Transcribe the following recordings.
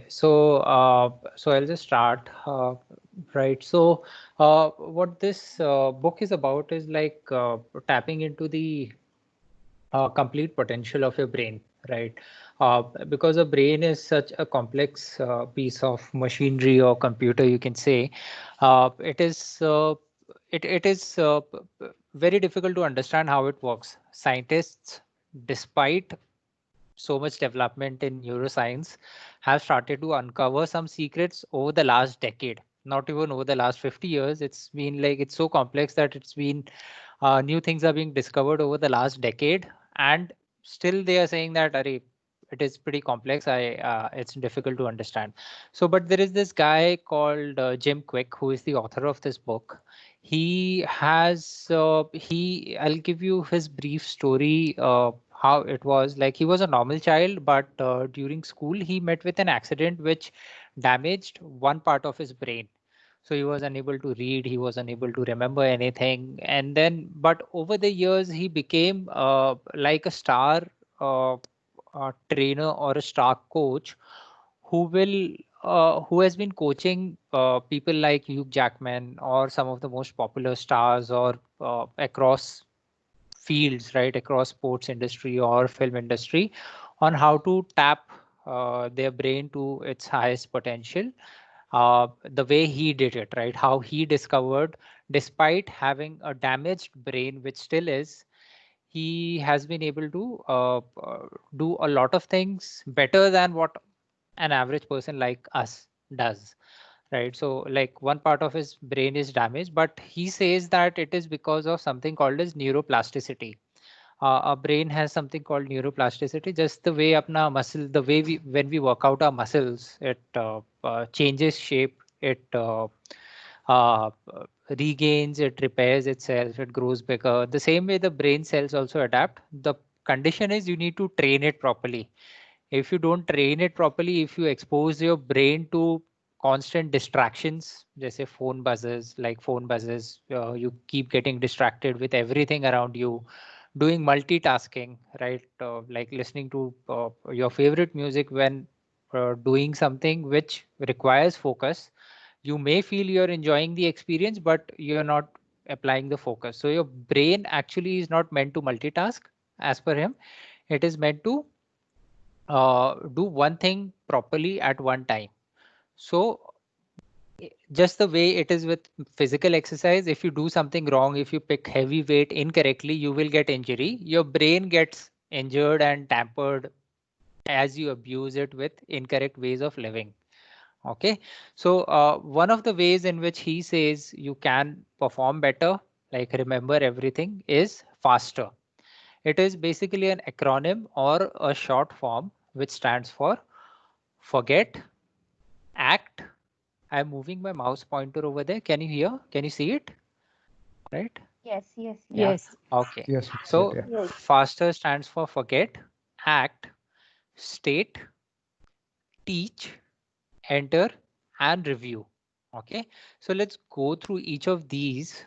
So I'll just start. Right. So what this book is about is like tapping into the complete potential of your brain, right? Because a brain is such a complex piece of machinery or computer, you can say. It is very difficult to understand how it works. Scientists, despite so much development in neuroscience, have started to uncover some secrets over the last decade. Not even over the last 50 years. It's been like it's so complex that it's been new things are being discovered over the last decade, and still they are saying that Arey, it is pretty complex. It's difficult to understand. So, but there is this guy called Jim Quick who is the author of this book. I'll give you his brief story. How it was like he was a normal child, but during school he met with an accident which damaged one part of his brain. So he was unable to read, he was unable to remember anything. And then, but over the years, he became like a star uh, trainer or a star coach who has been coaching people like Hugh Jackman or some of the most popular stars or across fields, right, across sports industry or film industry, on how to tap their brain to its highest potential. The way he did it, right, how he discovered, despite having a damaged brain, which still is, he has been able to do a lot of things better than what an average person like us does, right? So like one part of his brain is damaged, but he says that it is because of something called as neuroplasticity. Our brain has something called neuroplasticity. Just the way apna muscle, the way we when we work out our muscles, it changes shape, it uh, regains, it repairs itself, it grows bigger. The same way the brain cells also adapt. The condition is you need to train it properly. If you don't train it properly, if you expose your brain to constant distractions, जैसे phone buzzes, you keep getting distracted with everything around you, doing multitasking, right? Like listening to your favorite music when doing something which requires focus. You may feel you're enjoying the experience, but you're not applying the focus. So your brain actually is not meant to multitask, as per him. It is meant to do one thing properly at one time. So just the way it is with physical exercise, if you do something wrong, if you pick heavy weight incorrectly, you will get injury. Your brain gets injured and tampered as you abuse it with incorrect ways of living. Okay, so one of the ways in which he says you can perform better, like remember everything, is faster. It is basically an acronym or a short form which stands for forget, act. I'm moving my mouse pointer over there. Can you hear? Can you see it? Right? Yes, yes, yes. Yeah. Yes. Okay. Yes, we see it. So Yeah. Yes. faster stands for forget, act, state, teach, enter, and review. Okay. So let's go through each of these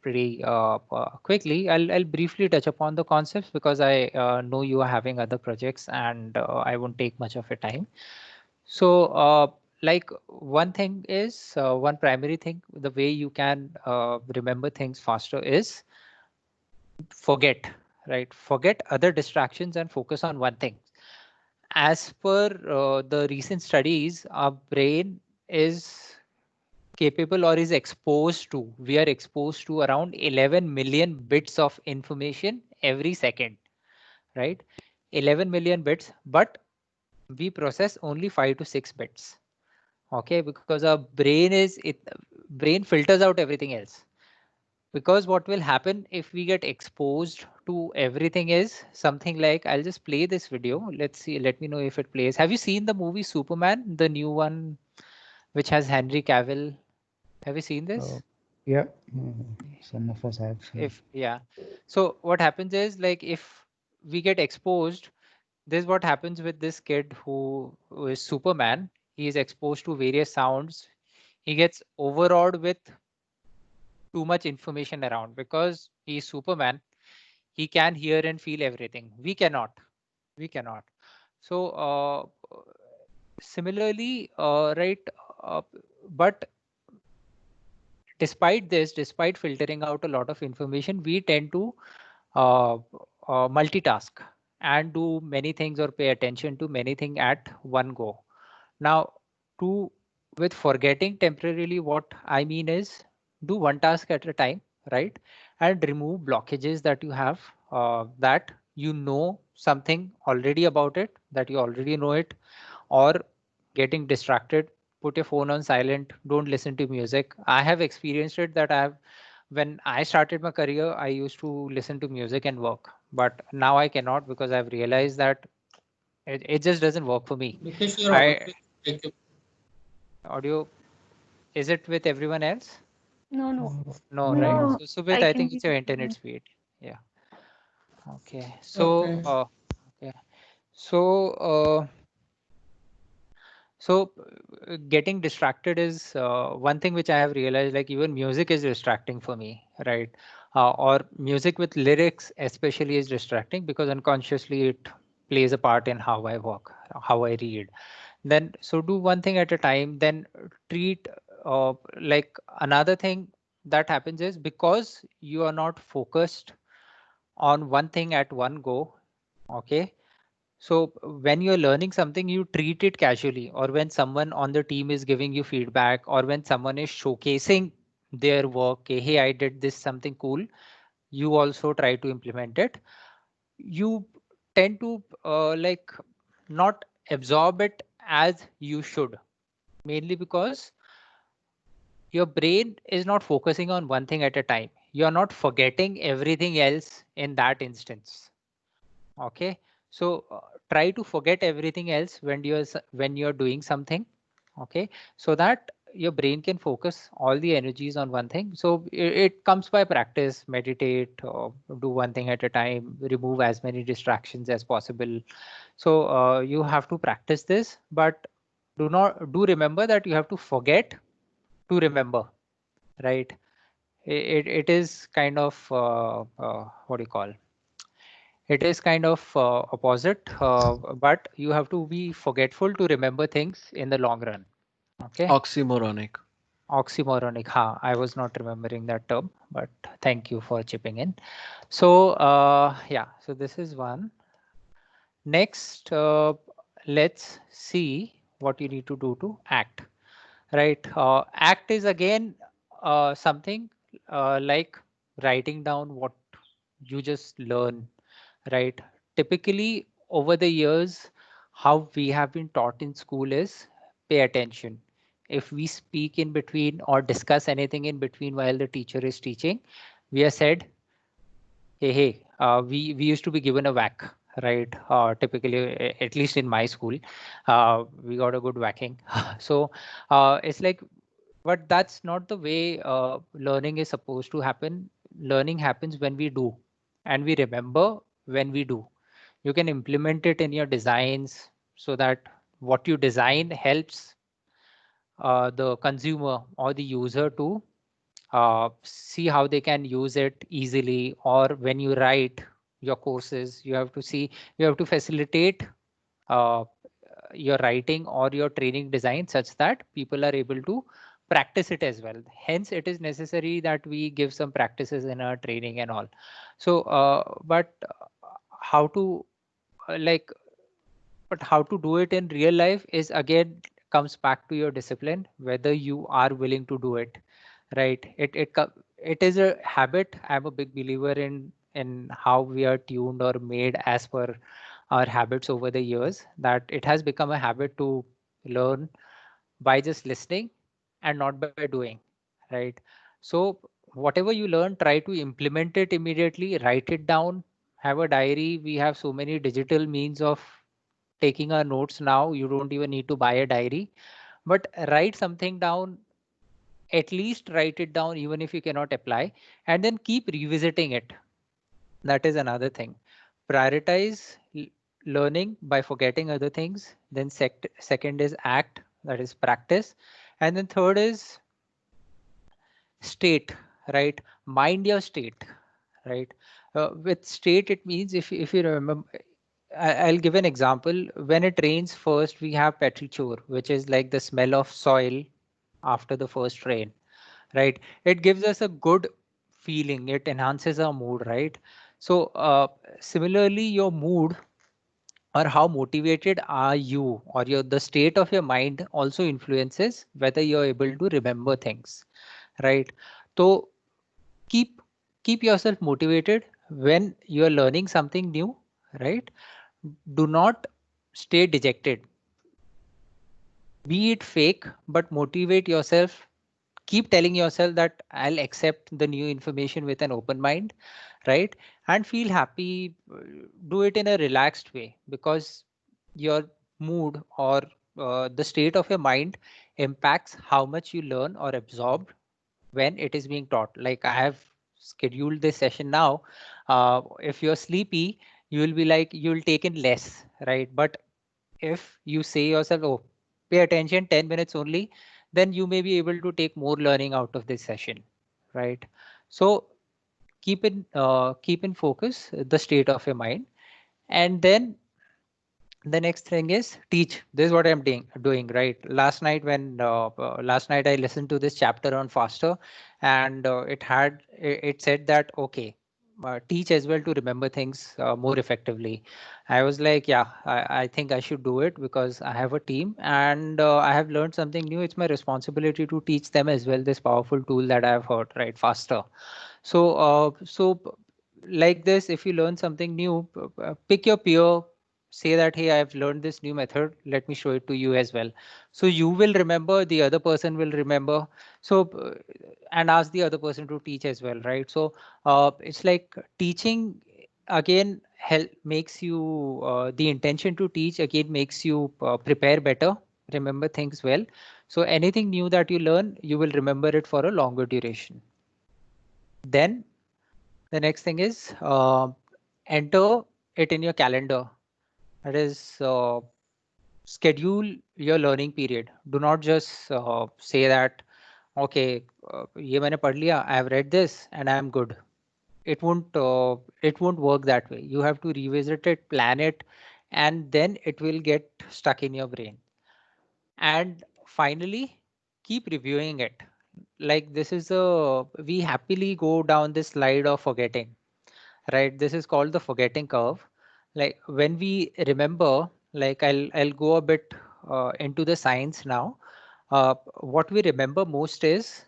pretty quickly. I'll briefly touch upon the concepts because I know you are having other projects and I won't take much of your time. So, like one thing is one primary thing, the way you can remember things faster is forget, right? Forget other distractions and focus on one thing. As per the recent studies, our brain is capable or is exposed to, we are exposed to around 11 million bits of information every second, right? 11 million bits, but we process only 5 to 6 bits. Okay, because our brain filters out everything else. Because what will happen if we get exposed to everything is something like, I'll just play this video. Let's see, let me know if it plays. Have you seen the movie Superman, the new one which has Henry Cavill? Have you seen Uh, this? yeah. Some of us have seen. If yeah. So what happens is like if we get exposed, this is what happens with this kid who is Superman. He is exposed to various sounds. He gets overawed with too much information around because he's Superman. He can hear and feel everything. We cannot. We cannot. So Similarly, right, uh, but despite this, despite filtering out a lot of information, we tend to uh, multitask and do many things or pay attention to many things at one go. Now, to with forgetting temporarily, what I mean is do one task at a time, right? And remove blockages that you have, that you know something already about it, that you already know it, or getting distracted. Put your phone on silent. Don't listen to music. I have experienced it that I have when I started my career, I used to listen to music and work, but now I cannot because I've realized that it just doesn't work for me. Because your audio I is breaking. audio is it with everyone else? No, no, No, right? No. no. So Subit, I I can think be it's your internet different. speed. Yeah. Okay. Okay. Okay. So getting distracted is one thing which I have realized. Like even music is distracting for me, right? Or music with lyrics especially is distracting because unconsciously it plays a part in how I work, how I read. Then so do one thing at a time. Then treat like another thing that happens is because you are not focused on one thing at one go. Okay, so when you're learning something, you treat it casually, or when someone on the team is giving you feedback, or when someone is showcasing their work, okay, hey, I did this something cool, you also try to implement it. You tend to like not absorb it as you should, mainly because your brain is not focusing on one thing at a time. You're not forgetting everything else in that instance. Okay, so try to forget everything else when you're doing something. Okay, so that your brain can focus all the energies on one thing. So it comes by practice. Meditate, do one thing at a time, remove as many distractions as possible. So you have to practice this, but do remember that you have to forget to remember, right? It is kind of what do you call, it is kind of opposite, but you have to be forgetful to remember things in the long run. Okay. Oxymoronic. Oxymoronic. Ha, I was not remembering that term, but thank you for chipping in. So yeah, so this is one. Next, let's see what you need to do to act, right? Act is again something like writing down what you just learn, right? Typically, over the years, how we have been taught in school is pay attention. If we speak in between or discuss anything in between while the teacher is teaching, we are said, hey, we used to be given a whack, right? Typically, at least in my school, we got a good whacking. So it's like, but that's not the way learning is supposed to happen. Learning happens when we do, and we remember when we do. You can implement it in your designs so that what you design helps the consumer or the user to see how they can use it easily. Or when you write your courses, you have to see, you have to facilitate uh, your writing or your training design such that people are able to practice it as well. Hence it is necessary that we give some practices in our training and all. So but how to like, but how to do it in real life is again comes back to your discipline, whether you are willing to do it, right? It is a habit. I'm a big believer in how we are tuned or made as per our habits over the years, that it has become a habit to learn by just listening and not by doing, right? So whatever you learn, try to implement it immediately, write it down, have a diary. We have so many digital means of taking our notes now. You don't even need to buy a diary, but write something down. At least write it down even if you cannot apply, and then keep revisiting it. That is another thing. Prioritize learning by forgetting other things. Then second is act, that is practice. And then third is state, right? Mind your state, right? With state, it means if you remember, I'll give an example. When it rains first, we have petrichor, which is like the smell of soil after the first rain, right? It gives us a good feeling. It enhances our mood, right? So similarly, your mood or how motivated are you or the state of your mind also influences whether you're able to remember things, right? So keep keep yourself motivated when you're learning something new, right? Do not stay dejected. Be it fake, but motivate yourself. Keep telling yourself that I'll accept the new information with an open mind, right? And feel happy. Do it in a relaxed way, because your mood or the state of your mind impacts how much you learn or absorb when it is being taught. Like I have scheduled this session now. If you're sleepy, you will be like, you'll take in less, right? But if you say yourself, oh, pay attention 10 minutes only, then you may be able to take more learning out of this session, right? So keep in focus the state of your mind. And then the next thing is teach. This is what I'm doing right. Last night I listened to this chapter on faster, and it said that, okay, teach as well to remember things more effectively. I was like, yeah, I think I should do it because I have a team and I have learned something new. It's my responsibility to teach them as well this powerful tool that I have heard, right? Faster. Like this, if you learn something new, pick your peer, say that, hey, I've learned this new method, let me show it to you as well. So you will remember, the other person will remember. So and ask the other person to teach as well, right? So it's like teaching again help makes you the intention to teach again makes you prepare better, remember things well. So anything new that you learn, you will remember it for a longer duration. Then the next thing is enter it in your calendar. That is, schedule your learning period. Do not just say that, okay, ये मैंने पढ़ लिया, I have read this and I am good. It won't work that way. You have to revisit it, plan it, and then it will get stuck in your brain. And finally, keep reviewing it. Like this is we happily go down this slide of forgetting, right? This is called the forgetting curve. Like when we remember, like I'll go a bit into the science now. What we remember most is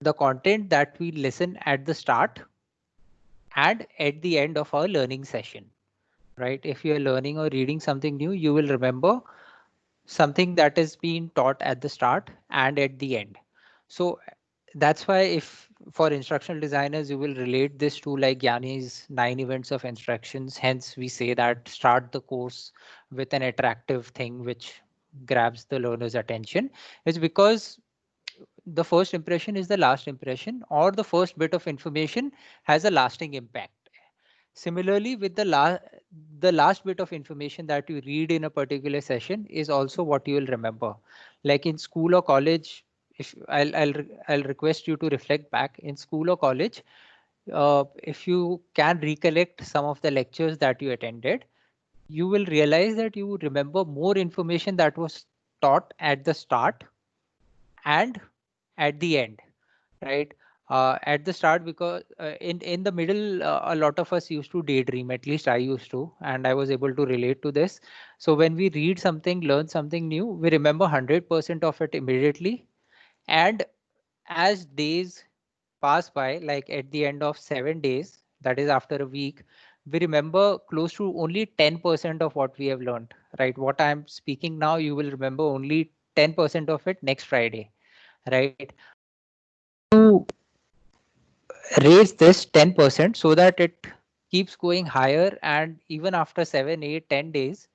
the content that we listen at the start and at the end of our learning session, right? If you're learning or reading something new, you will remember something that is being taught at the start and at the end. So that's why if for instructional designers, you will relate this to like Gyani's 9 events of instructions. Hence, we say that start the course with an attractive thing which grabs the learner's attention. It's because the first impression is the last impression, or the first bit of information has a lasting impact. Similarly, with the last bit of information that you read in a particular session is also what you will remember. Like in school or college, if I'll request you to reflect back in school or college, if you can recollect some of the lectures that you attended, you will realize that you remember more information that was taught at the start and at the end, right? At the start, because in the middle, a lot of us used to daydream. At least I used to, and I was able to relate to this. So when we read something, learn something new, we remember 100% of it immediately. And as days pass by, like at the end of 7 days, that is after a week, we remember close to only 10% of what we have learned, right? What I'm speaking now, you will remember only 10% of it next Friday, right? To raise this 10% so that it keeps going higher, and even after 7, 8, 10 days,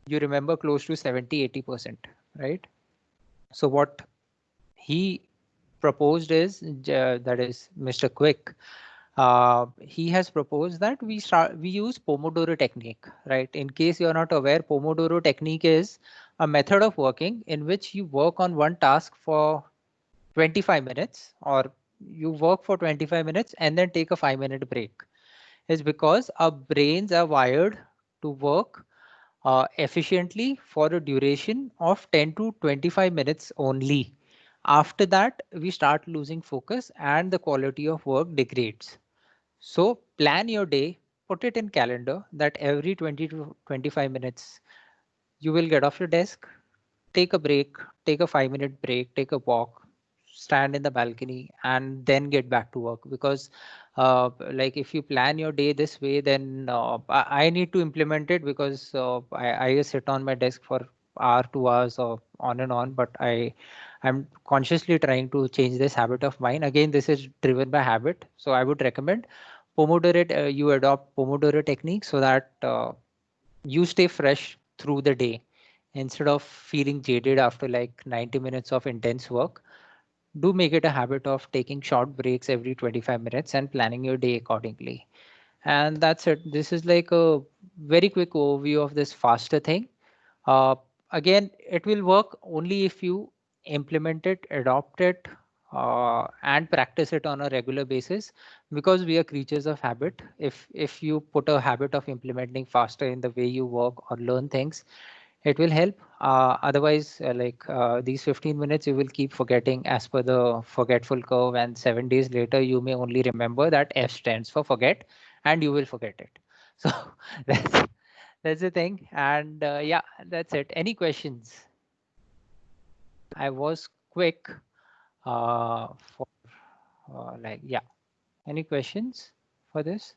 you remember close to 70, 80%, right? So what he proposed is, that is Mr. Quick, he has proposed that we use Pomodoro technique, right? In case you're not aware, Pomodoro technique is a method of working in which you work on one task for 25 minutes, or you work for 25 minutes and then take a 5-minute break. is because our brains are wired to work efficiently for a duration of 10 to 25 minutes only. After that, we start losing focus and the quality of work degrades. So plan your day, put it in calendar that every 20 to 25 minutes you will get off your desk, take a break, take a 5-minute break, take a walk, stand in the balcony, and then get back to work. Because like if you plan your day this way, then I need to implement it, because I just sit on my desk for hour, 2 hours, or on and on. But I'm consciously trying to change this habit of mine. Again, this is driven by habit, so I would recommend Pomodoro. You adopt Pomodoro technique so that you stay fresh through the day instead of feeling jaded after like 90 minutes of intense work. Do make it a habit of taking short breaks every 25 minutes and planning your day accordingly. And that's it. This is like a very quick overview of this faster thing. uh, Again, it will work only if you implement it, adopt it, and practice it on a regular basis, because we are creatures of habit. If you put a habit of implementing faster in the way you work or learn things, it will help. Otherwise, these 15 minutes, you will keep forgetting as per the forgetful curve, and 7 days later, you may only remember that F stands for forget, and you will forget it. So that's that's the thing. And yeah, that's it. Any questions? I was quick for yeah. Any questions for this?